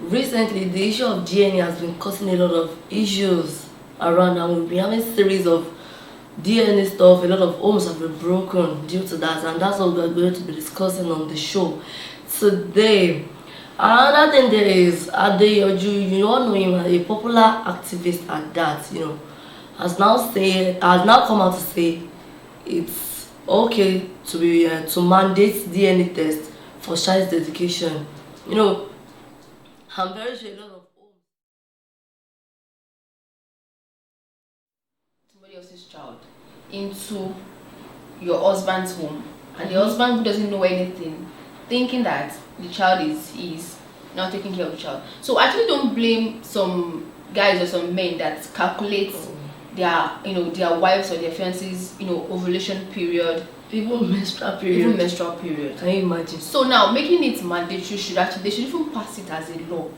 recently the issue of DNA has been causing a lot of issues around, and we've been having series of DNA stuff. A lot of homes have been broken due to that, and that's what we're going to be discussing on the show today. Another thing there is Adeyanju, you all know him, a popular activist at that, has now come out to say it's okay to be to mandate DNA test for child dedication. I'm very sure a lot of homes. Somebody else's child into your husband's home, and the husband who doesn't know anything, thinking that the child is not taking care of the child. So I actually don't blame some guys or some men that calculate their wives or their fiancés ovulation period, Even menstrual period. Can you imagine? So now making it mandatory they should even pass it as a law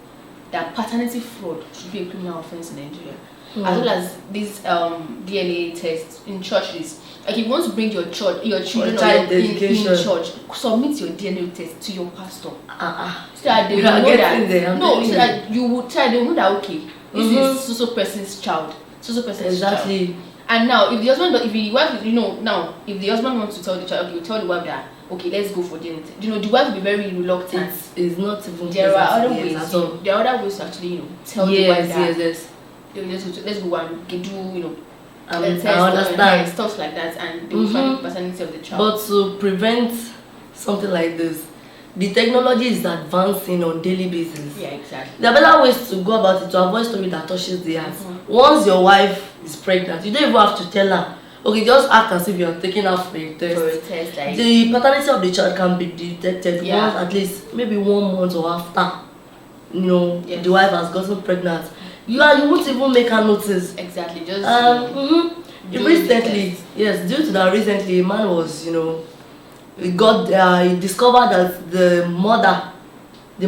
that paternity fraud should be a criminal offense in Nigeria. As well as these DNA tests in churches. Like if you want to bring your children in church, submit your DNA test to your pastor. So that they will know that. So that you would try, they will know that okay, this is so person's child. So person's child. And now if the husband if the husband wants to tell the child, okay, tell the wife that okay, let's go for DNA test. The wife will be very reluctant. It's not even there are other ways. There are other ways to actually, tell the wife that yes. Let's go and do I understand stuff like that, and they will find the paternity of the child. But to prevent something like this, the technology is advancing on daily basis. Yeah, exactly. There are better ways to go about it to avoid story that touches the heart. Once your wife is pregnant, you don't even have to tell her. Okay, just act as if you're taking her for a test. Like the paternity of the child can be detected once, at least maybe 1 month or after. The wife has gotten pregnant. You won't even make her notice. Exactly. Just recently, yes, due to that, recently a man was, he discovered that the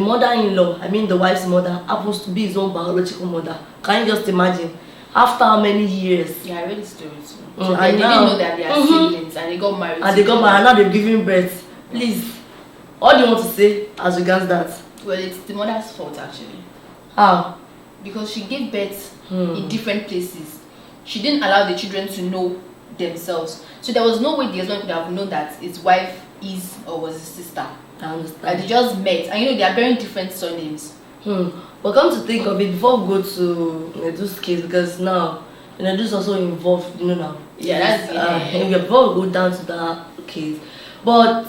mother-in-law, I mean the wife's mother, happens to be his own biological mother. Can you just imagine? After how many years? Yeah, I read the story too. So they didn't know that they are siblings, and they got married. And now they're giving birth. Please, what do you want to say as regards that? Well, it's the mother's fault actually. How? Because she gave birth in different places. She didn't allow the children to know themselves. So there was no way the husband could have known that his wife is or was his sister. I understand. Like they just met, and they are bearing different surnames. But come to think of it, before we go to this case, because now this also involved now. Yeah, that's before we go down to that case, but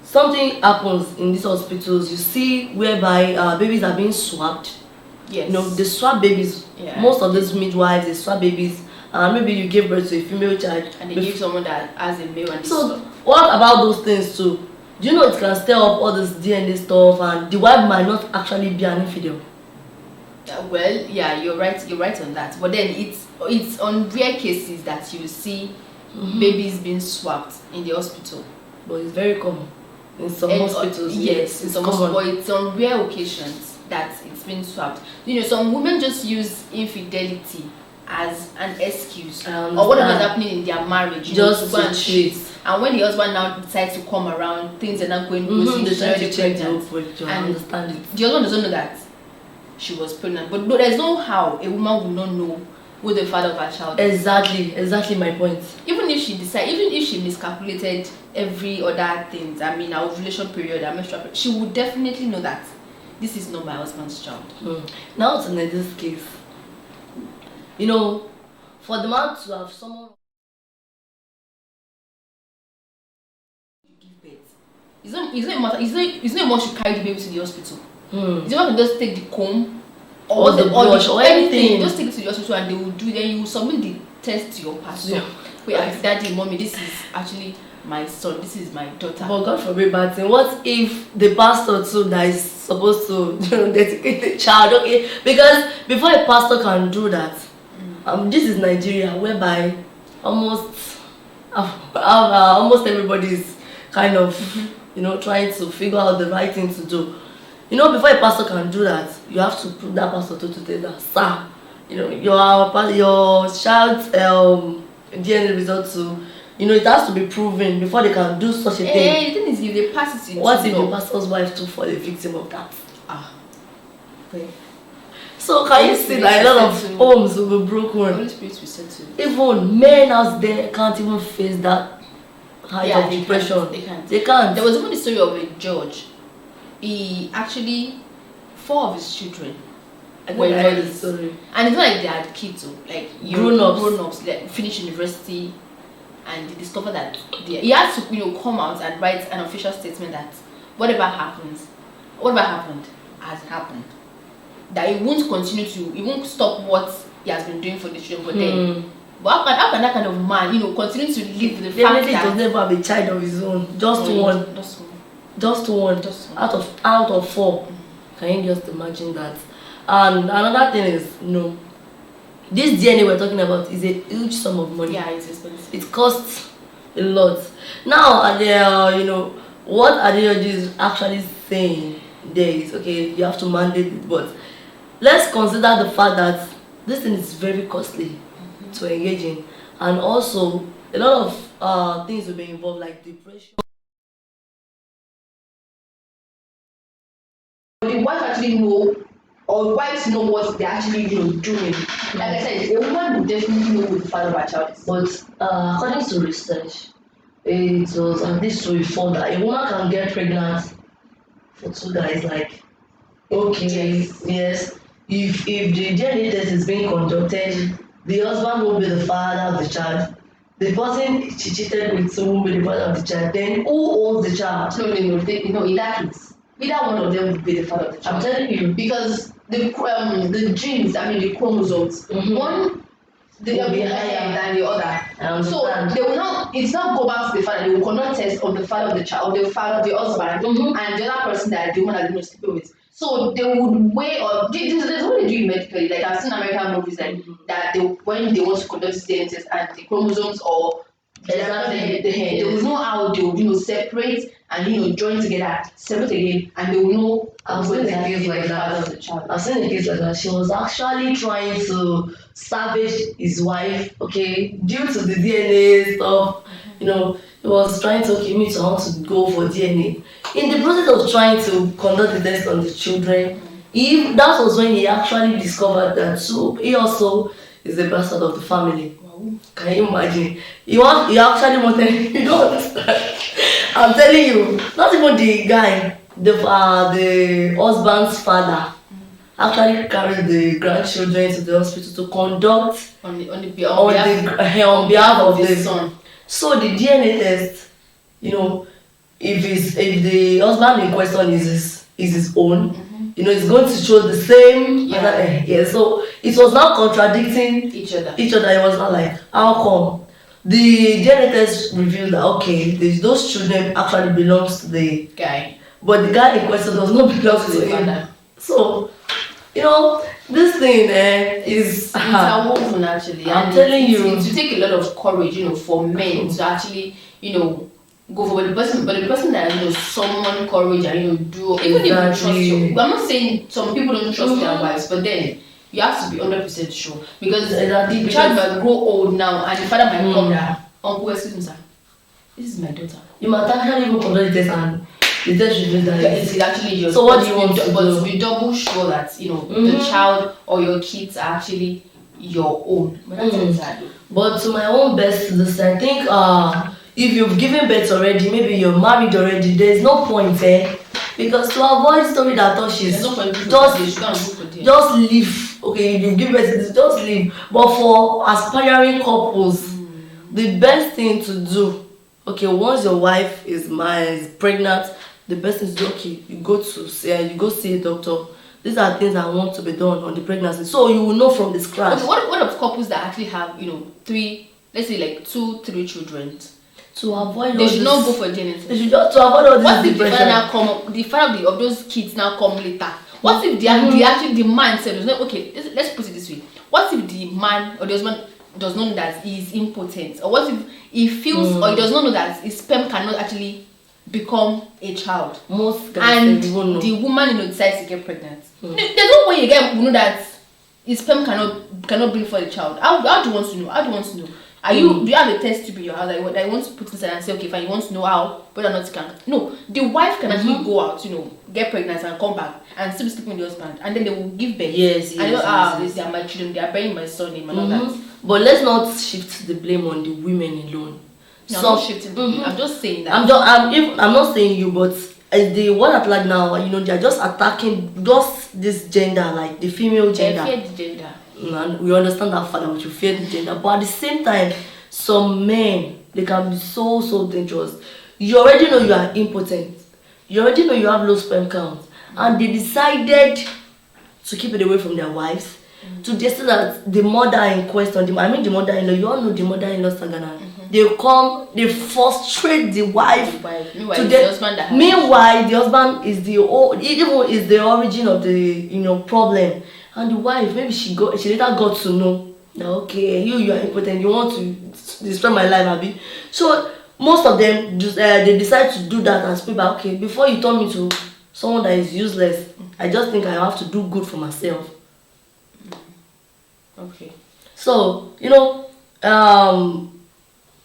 something happens in these hospitals. You see, whereby babies are being swapped. Yes. They swap babies. Yeah. Most of these midwives, they swap babies. And maybe you give birth to a female child. And they give someone that has a male. And so, what about those things too? Do you know it can stir up all this DNA stuff, and the wife might not actually be an infidel? Well, yeah, you're right. You're right on that. But then it's on rare cases that you see babies being swapped in the hospital. But it's very common in some hospitals. Yes, in some hospitals. But it's on rare occasions that it's been swapped. Some women just use infidelity as an excuse or whatever's happening in their marriage just to go and cheat. And when the husband now decides to come around, things are not going they try to change and understand it. The husband doesn't know that she was pregnant, but there's no how a woman will not know who the father of her child is. Exactly my point. Even if she miscalculated every other thing, I mean our ovulation period, our menstrual period, she would definitely know that this is not my husband's child. Now to this case, for the man to have someone give birth, it's not much to carry the baby to the hospital. It's not to just take the comb or the brush or anything. Just take it to the hospital and they will do. Then you will submit the test to your pastor. Wait, daddy, mommy, this is actually my son, this is my daughter. But God forbid, but what if the pastor too that is supposed to dedicate the child? Okay, because before a pastor can do that, this is Nigeria, whereby almost everybody is kind of trying to figure out the right thing to do. Before a pastor can do that, you have to prove that pastor to tell that, sir, your child's DNA result to. It has to be proven before they can do such a thing. The thing is, if they pass it, what if the pastor's wife too fall a victim of that? pray. So can you see that a lot of homes will be broken? Holy Spirit will settle. Even men out there can't even face that height of they depression. They can't. They can't. There was even the story of a judge. He actually, 4 of his children were lawyers. And it's not like they had kids, like grown-ups, like finished university, and they discovered that he had to come out and write an official statement that whatever happened has happened. That he won't stop what he has been doing for the children. But then, but how can that kind of man, continue to live with the fact that he does never have a child of his own, just one, out of 4. Can you just imagine that? And another thing is, this DNA we're talking about is a huge sum of money. Yeah, it's expensive. It costs a lot. Now, what Adeyanju is actually saying there is, okay, you have to mandate it, but let's consider the fact that this thing is very costly to engage in, and also a lot of things will be involved, like depression. The wife actually know, or wives know what they're actually doing. Like I said, a woman will definitely know who the father of her child is. But according to research, it was at least to inform that a woman can get pregnant for 2 guys. Like, okay, yes. If the DNA test is being conducted, the husband will be the father of the child. The person she cheated with will be the father of the child. Then who owns the child? No. In that case, either one of them will be the father of the child. I'm telling you, because the genes, the chromosomes, one they will be higher than the other. So they will not. It's not go back to the father. They will conduct test on the father of the child, the father of the husband, and the other person that the woman has been sleeping with. So they would weigh up. There's what they do medically. Like I've seen American movies like that. When they want to conduct this DNA test and the chromosomes or the head, they will know how they will separate and join together, separate again, and they will know. I've seen a case like that. I've seen a case like that. She was actually trying to savage his wife, okay, due to the DNA stuff. He was trying to me to want to go for DNA. In the process of trying to conduct the test on the children, that was when he actually discovered that he also is the bastard of the family. Wow. Can you imagine? He actually wanted. You don't understand. I'm telling you, not even the guy, the husband's father actually carried the grandchildren to the hospital to conduct on behalf of the son. So the DNA test, if the husband in question is his own, it's going to show the same. So it was not contradicting each other. It was not like, how come? The DNA test revealed that those children actually belongs to the guy, but the guy in question does not belong to him. So this thing is interwoven actually. I'm telling you, it will take a lot of courage, for men to actually, go for the person that someone courage and do even if you trust you. I'm not saying some people don't trust their wives, but then you have to be 100% sure because the child might grow old now and the father might come there. Uncle, excuse me, sir. This is my daughter. You might actually go conduct the test and the test reveals that it's actually yours. So what do you want to do? But be double sure that the child or your kids are actually your own. But that's exactly. But to my own best, I think if you've given birth already, maybe you're married already, there's no point because to avoid story that touches, just leave. Okay, you've given birth, just leave. But for aspiring couples, the best thing to do, once your wife is pregnant, the best thing to do, you go see a doctor. These are things that want to be done on the pregnancy, so you will know from the scratch. Okay, what of couples that actually have 3, let's say like 2, 3 children? To avoid they should not go for DNA. They should just to avoid all this. What if the father of those kids now come later? What if the man said, let's put it this way. What if the man or the husband does not know that he is impotent? Or what if he feels or he does not know that his sperm cannot actually become a child? Most guys, and the woman decides to get pregnant. There's no way a guy will know that his sperm cannot bring for the child. How do you want to know? Are you? Do you have a test tube in your house that you want to put inside and say, okay, fine, you want to know how whether or not you can? No, the wife can actually go out, get pregnant and come back and still be sleeping with the husband, and then they will give birth. Yes. They are my children. They are bearing my son name and all that. But let's not shift the blame on the women alone. No, I'm not shifting. I'm just saying that. I'm not saying you, but the one at like now, they're just attacking just this gender, like the female gender. They fear the gender. And we understand that father, but you fear the gender. But at the same time, some men, they can be so dangerous. You already know you are impotent. You already know you have low sperm count, and they decided to keep it away from their wives. To the extent that the mother in question, the mother-in-law, you all know the mother-in-law Sagana. They come, they frustrate the wife. Meanwhile, the husband the husband is the origin of the problem. And the wife, maybe she later got to know that, okay, you are impotent, you want to destroy my life, Abby. So most of them just they decide to do that and speak back, okay, before you turn me to someone that is useless, I just think I have to do good for myself. Okay. So,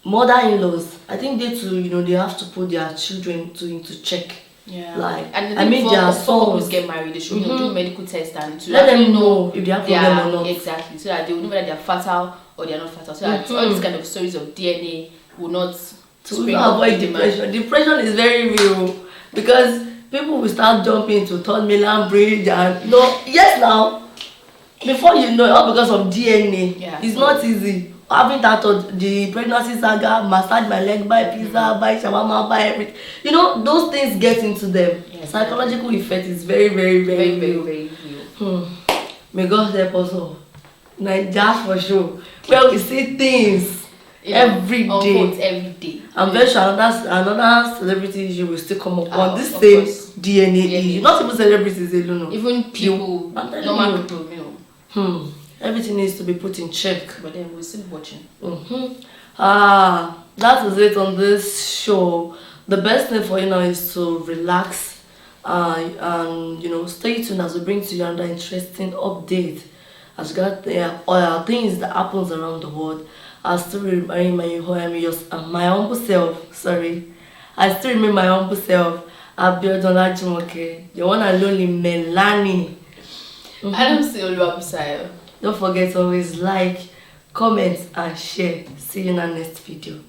mother-in-laws, I think they too, they have to put their children into check. Yeah. Like, and their before couples get married, they should do medical tests and to let them know if they have problem or not. Exactly. So that they will know whether they are fertile or they are not fertile. So that all these kind of stories of DNA will not to avoid depression. Depression is very real because people will start jumping to Third Mainland Bridge and yes now. Before you know, all because of DNA. Yeah. It's not easy. Having that the pregnancy saga, massage my leg, buy pizza, buy shawarma, buy everything. Those things get into them. Yes, psychological effect is very, very, very, real. Very real. May God help us all. Just for sure. Well, we see things every day. I'm very sure another celebrity issue will still come up on this same DNA issue. Not even celebrities alone. Even people, normal people, Everything needs to be put in check. But then we're still watching. That is it on this show. The best thing for you now is to relax and stay tuned as we bring to you another interesting update. As got things that happens around the world. I still remain my humble self. Sorry, I still remain my humble self. Abiodun Ajimoke, the one and only Melanie. I don't see Oluwabusayo. Don't forget to always like, comment, and share. See you in our next video.